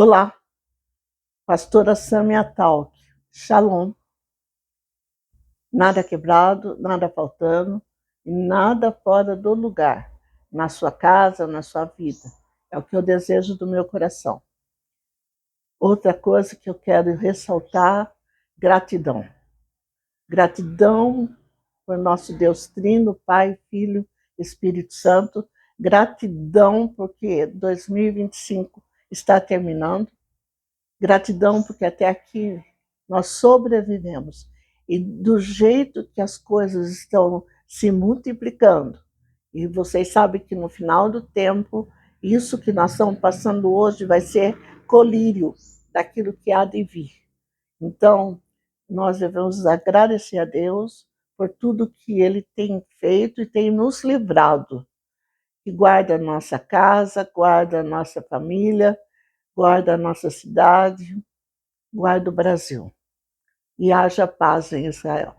Olá, pastora Samia Talk. Shalom. Nada quebrado, nada faltando e nada fora do lugar, na sua casa, na sua vida. É o que eu desejo do meu coração. Outra coisa que eu quero ressaltar, gratidão. Gratidão por nosso Deus Trino, Pai, Filho, Espírito Santo. Gratidão porque 2025 está terminando. Gratidão porque até aqui nós sobrevivemos. E do jeito que as coisas estão se multiplicando, e vocês sabem que no final do tempo, isso que nós estamos passando hoje vai ser colírio daquilo que há de vir. Então, nós devemos agradecer a Deus por tudo que Ele tem feito e tem nos livrado. Que guarda a nossa casa, guarda a nossa família, guarda a nossa cidade, guarda o Brasil e haja paz em Israel.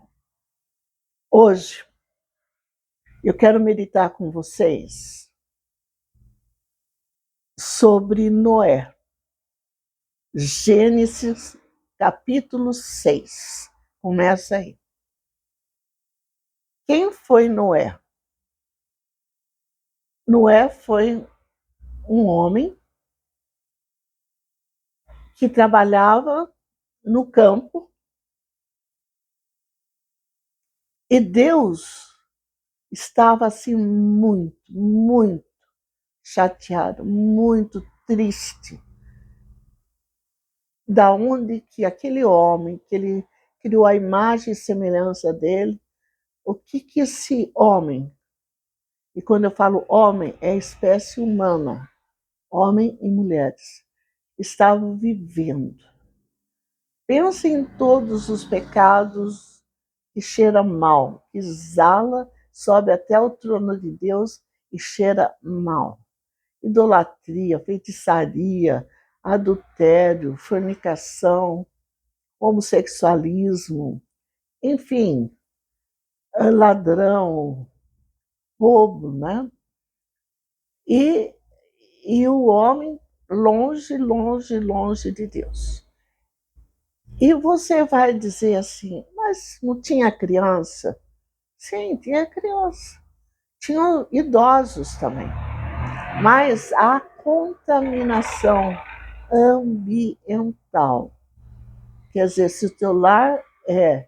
Hoje, eu quero meditar com vocês sobre Noé. Gênesis, capítulo 6. Começa aí. Quem foi Noé? Noé foi um homem que trabalhava no campo e Deus estava assim muito chateado, muito triste. Da onde que aquele homem, que ele criou a imagem e semelhança dele, o que esse homem, e quando eu falo homem, é a espécie humana, homem e mulheres, estavam vivendo. Pense em todos os pecados que cheira mal, que exala, sobe até o trono de Deus e cheira mal. Idolatria, feitiçaria, adultério, fornicação, homossexualismo, enfim, ladrão, roubo, né? E o homem longe de Deus. E você vai dizer assim, mas não tinha criança? Sim, tinha criança. Tinham idosos também. Mas a contaminação ambiental, quer dizer, se o teu lar é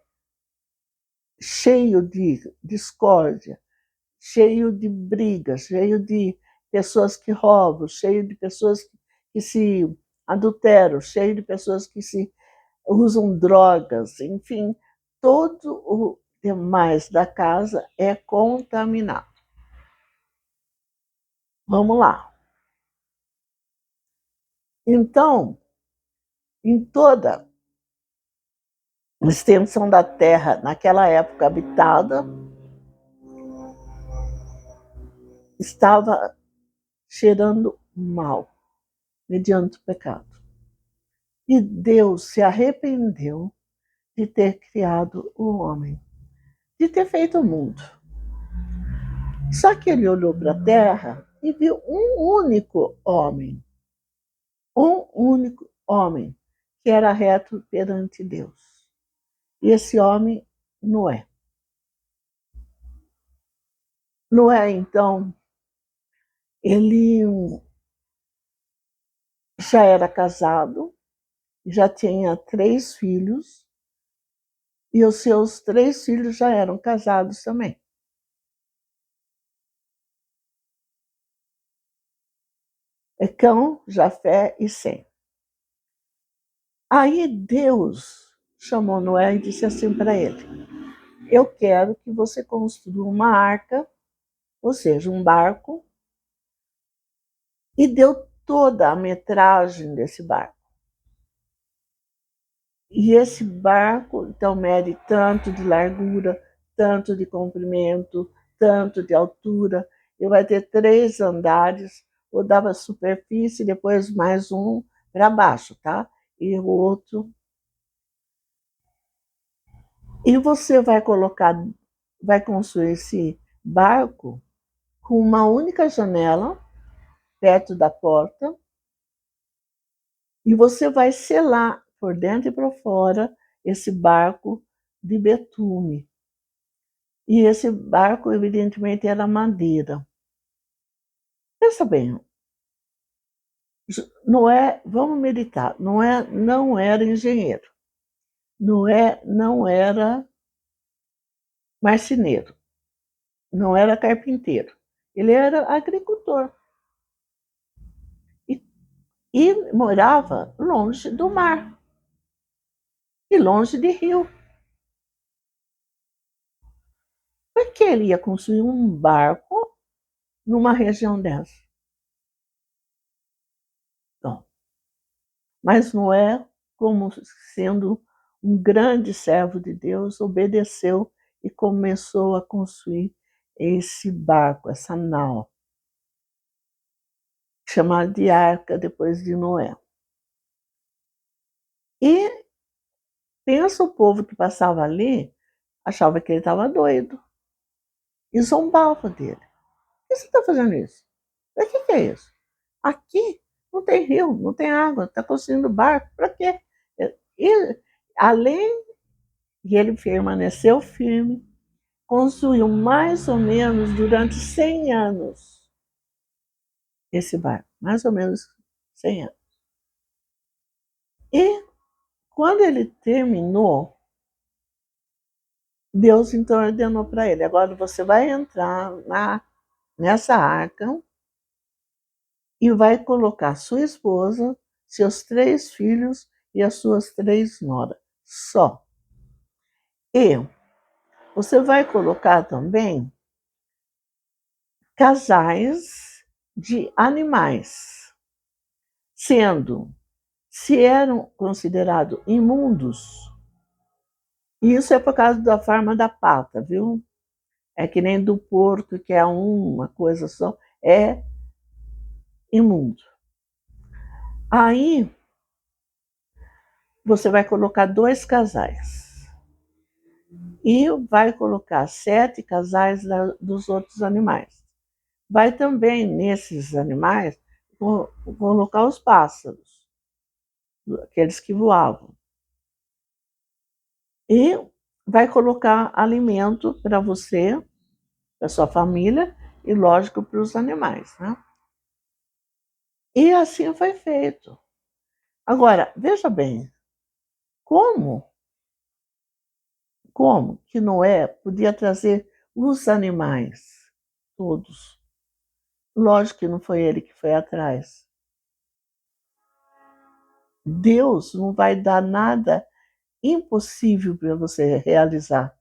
cheio de discórdia, cheio de brigas, cheio de pessoas que roubam, cheio de pessoas que se adulteram, cheio de pessoas que se usam drogas, enfim, todo o demais da casa é contaminado. Vamos lá. Então, em toda a extensão da terra, naquela época habitada, estava cheirando mal, mediante o pecado. E Deus se arrependeu de ter criado o homem, de ter feito o mundo. Só que ele olhou para a terra e viu um único homem, que era reto perante Deus. E esse homem, Noé. Noé, então, ele já era casado, já tinha 3 filhos, e os seus 3 filhos já eram casados também. Cão, Jafé e Sem. Aí Deus chamou Noé e disse assim para ele: eu quero que você construa uma arca, ou seja, um barco, e deu toda a metragem desse barco. E esse barco, então, mede tanto de largura, tanto de comprimento, tanto de altura, e vai ter 3 andares, ou dava superfície, depois mais um para baixo, tá? E o outro. E você vai construir esse barco com uma única janela perto da porta, E você vai selar por dentro e por fora esse barco de betume. E esse barco, evidentemente, era madeira. Pensa bem, Noé, vamos meditar, Noé não era engenheiro, Noé não era marceneiro, não era carpinteiro, ele era agricultor e, e morava longe do mar e longe de rio. Por que ele ia construir um barco numa região dessa? Não. Mas Noé, como sendo um grande servo de Deus, obedeceu e começou a construir esse barco, essa nau, chamada de Arca, depois de Noé. E pensa, o povo que passava ali achava que ele estava doido e zombava dele. Por que você está fazendo isso? O que é isso? Aqui não tem rio, não tem água, está construindo barco, para quê? E, além, e ele permaneceu firme, construiu mais ou menos durante 100 anos esse barco, mais ou menos 100 anos. E quando ele terminou, Deus então ordenou para ele: agora você vai entrar nessa arca e vai colocar sua esposa, seus 3 filhos e as suas 3 noras. Só. E você vai colocar também casais de animais, sendo, se eram considerados imundos, e isso é por causa da forma da pata, viu? É que nem do porco, que é uma coisa só, é imundo. Aí você vai colocar 2 casais e vai colocar 7 casais dos outros animais. Vai também, nesses animais, colocar os pássaros, aqueles que voavam. E vai colocar alimento para você, para sua família e, lógico, para os animais, né? E assim foi feito. Agora, veja bem, como que Noé podia trazer os animais todos? Lógico que não foi ele que foi atrás. Deus não vai dar nada impossível para você realizar.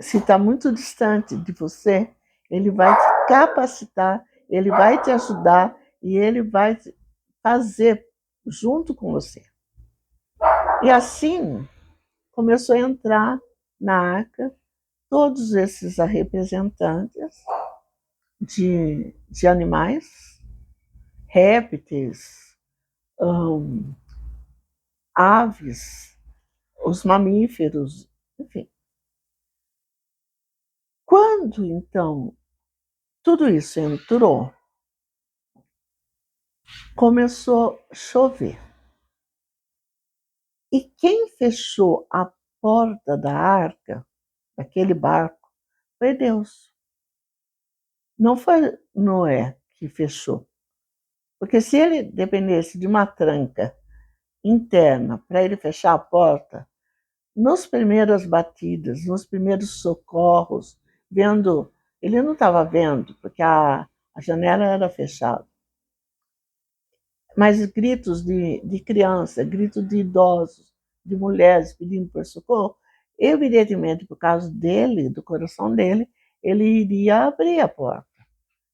Se está muito distante de você, ele vai te capacitar, ele vai te ajudar e ele vai fazer junto com você. E assim começou a entrar na arca todos esses representantes de animais, répteis, aves, os mamíferos, enfim. Quando, então, tudo isso entrou, começou a chover. E quem fechou a porta da arca, daquele barco, foi Deus. Não foi Noé que fechou. Porque se ele dependesse de uma tranca interna para ele fechar a porta, nos primeiras batidas, nos primeiros socorros, vendo, ele não estava vendo, porque a janela era fechada. Mas gritos de criança, gritos de idosos, de mulheres pedindo por socorro, evidentemente, por causa dele, do coração dele, ele iria abrir a porta.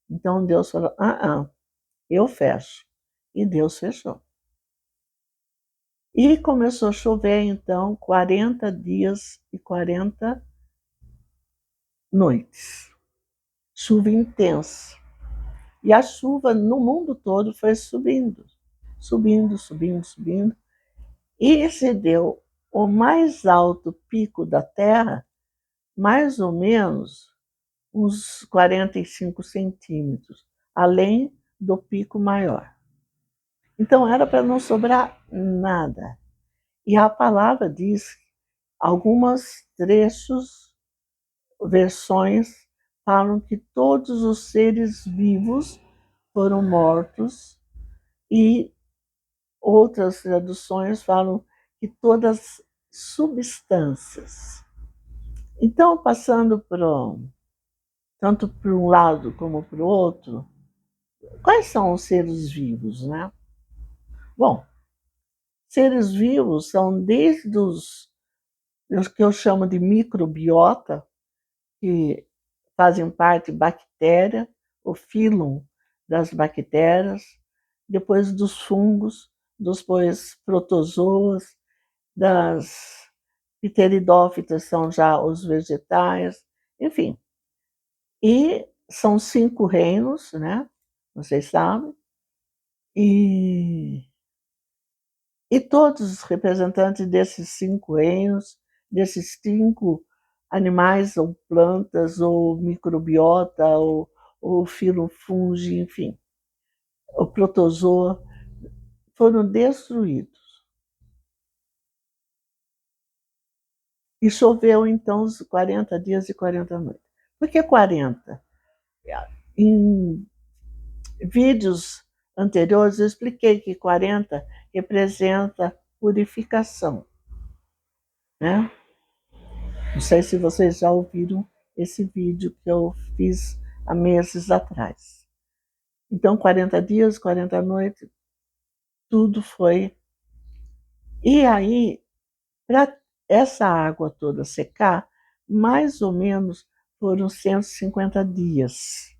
Então Deus falou: eu fecho. E Deus fechou. E começou a chover, então, 40 dias e 40 noites. Chuva intensa. E a chuva no mundo todo foi subindo, subindo, subindo, subindo. E excedeu o mais alto pico da Terra, mais ou menos uns 45 centímetros, além do pico maior. Então era para não sobrar nada. E a palavra diz, algumas trechos, versões, falam que todos os seres vivos foram mortos e outras traduções falam que todas as substâncias. Então, passando tanto para um lado como para o outro, quais são os seres vivos, né? Bom, seres vivos são desde os que eu chamo de microbiota, que fazem parte bactéria, o fílum das bactérias, depois dos fungos, depois protozoas, das pteridófitas são já os vegetais, enfim. E são 5 reinos, né? Vocês sabem. E, e todos os representantes desses 5 reinos, desses 5 animais, ou plantas, ou microbiota, ou filofungi, enfim, o protozoa, foram destruídos. E choveu, então, os 40 dias e 40 noites. Por que 40? Em vídeos anteriores eu expliquei que 40 representa purificação, né? Não sei se vocês já ouviram esse vídeo que eu fiz há meses atrás. Então, 40 dias, 40 noites, tudo foi. E aí, para essa água toda secar, mais ou menos foram 150 dias.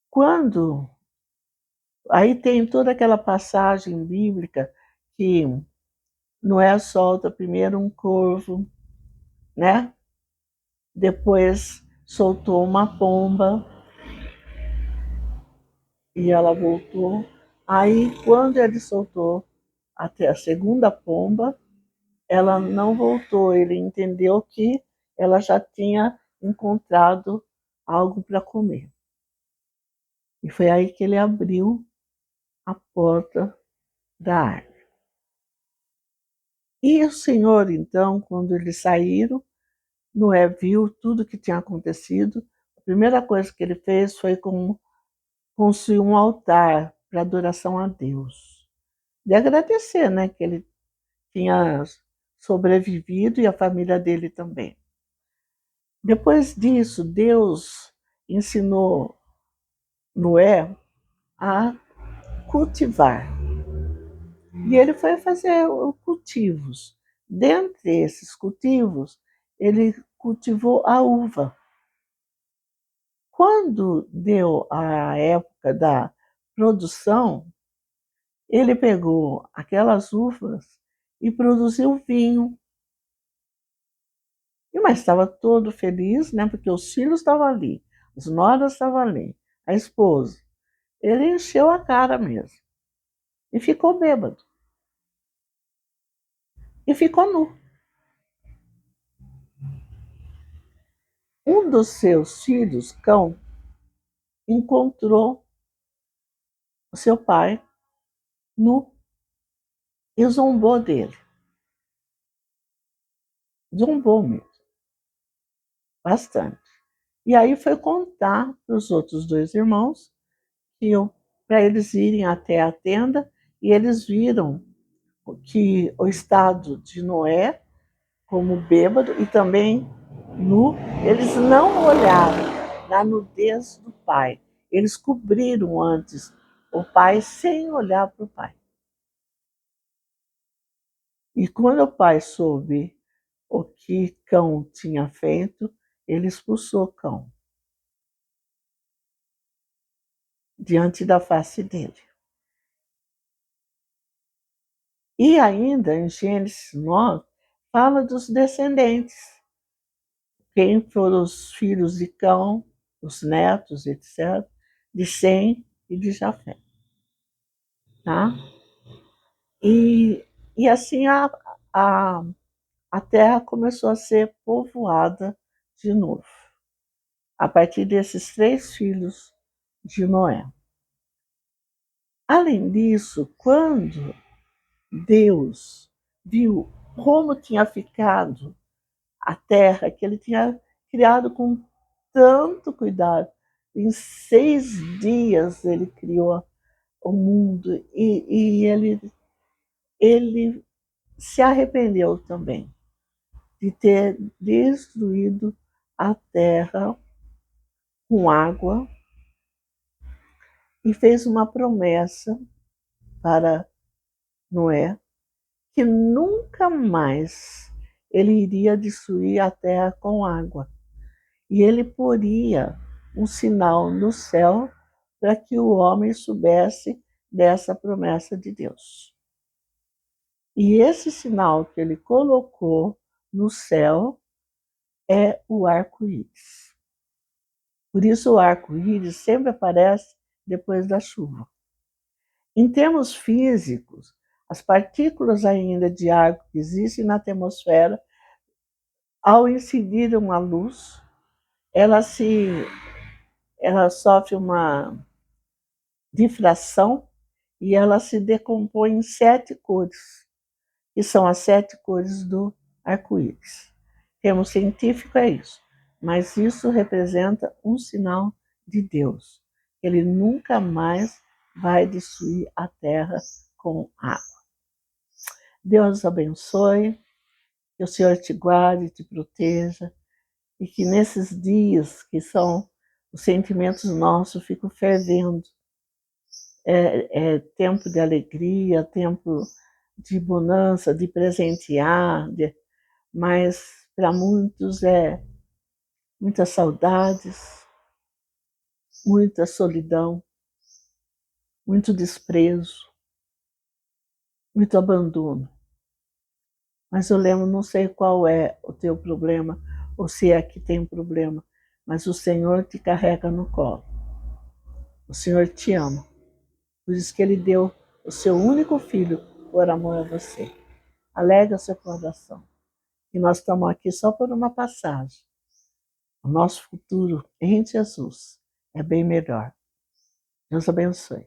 Quando Aí tem toda aquela passagem bíblica que Noé solta primeiro um corvo, né? Depois soltou uma pomba e ela voltou. Aí, quando ele soltou até a segunda pomba, ela não voltou. Ele entendeu que ela já tinha encontrado algo para comer. E foi aí que ele abriu a porta da árvore. E o Senhor, então, quando eles saíram, Noé viu tudo que tinha acontecido. A primeira coisa que ele fez foi construir um altar para adoração a Deus. De agradecer, né, que ele tinha sobrevivido e a família dele também. Depois disso, Deus ensinou Noé a cultivar. E ele foi fazer cultivos. Dentre esses cultivos, ele cultivou a uva. Quando deu a época da produção, ele pegou aquelas uvas e produziu vinho. Mas estava todo feliz, né? Porque os filhos estavam ali, as noras estavam ali, a esposa. Ele encheu a cara mesmo e ficou bêbado. E ficou nu. Um dos seus filhos, Cão, encontrou o seu pai nu e zombou dele. Zombou mesmo, bastante. E aí foi contar para os outros 2 irmãos para eles irem até a tenda, e eles viram que o estado de Noé, como bêbado e também nu, eles não olharam na nudez do pai. Eles cobriram antes o pai sem olhar para o pai. E quando o pai soube o que Cão tinha feito, ele expulsou Cão diante da face dele. E ainda em Gênesis 9, fala dos descendentes. Quem foram os filhos de Cão, os netos, etc., de Sem e de Jafé. Tá? E assim a, a terra começou a ser povoada de novo, a partir desses 3 filhos de Noé. Além disso, quando Deus viu como tinha ficado a terra, que ele tinha criado com tanto cuidado, em 6 dias ele criou o mundo e ele se arrependeu também de ter destruído a terra com água e fez uma promessa para Noé que nunca mais ele iria destruir a terra com água. E ele poria um sinal no céu para que o homem soubesse dessa promessa de Deus. E esse sinal que ele colocou no céu é o arco-íris. Por isso o arco-íris sempre aparece depois da chuva. Em termos físicos, as partículas ainda de água que existem na atmosfera, ao incidir uma luz, ela sofre uma difração e ela se decompõe em 7 cores, que são as 7 cores do arco-íris. O termo científico é isso, mas isso representa um sinal de Deus. Ele nunca mais vai destruir a terra com água. Deus abençoe, que o Senhor te guarde, te proteja, e que nesses dias que são os sentimentos nossos ficam fervendo. É tempo de alegria, tempo de bonança, de presentear, mas para muitos é muitas saudades, muita solidão, muito desprezo, muito abandono. Mas eu lembro, não sei qual é o teu problema, ou se é que tem um problema, mas o Senhor te carrega no colo. O Senhor te ama. Por isso que Ele deu o seu único filho por amor a você. Alegra seu coração. E nós estamos aqui só por uma passagem. O nosso futuro em Jesus é bem melhor. Deus abençoe.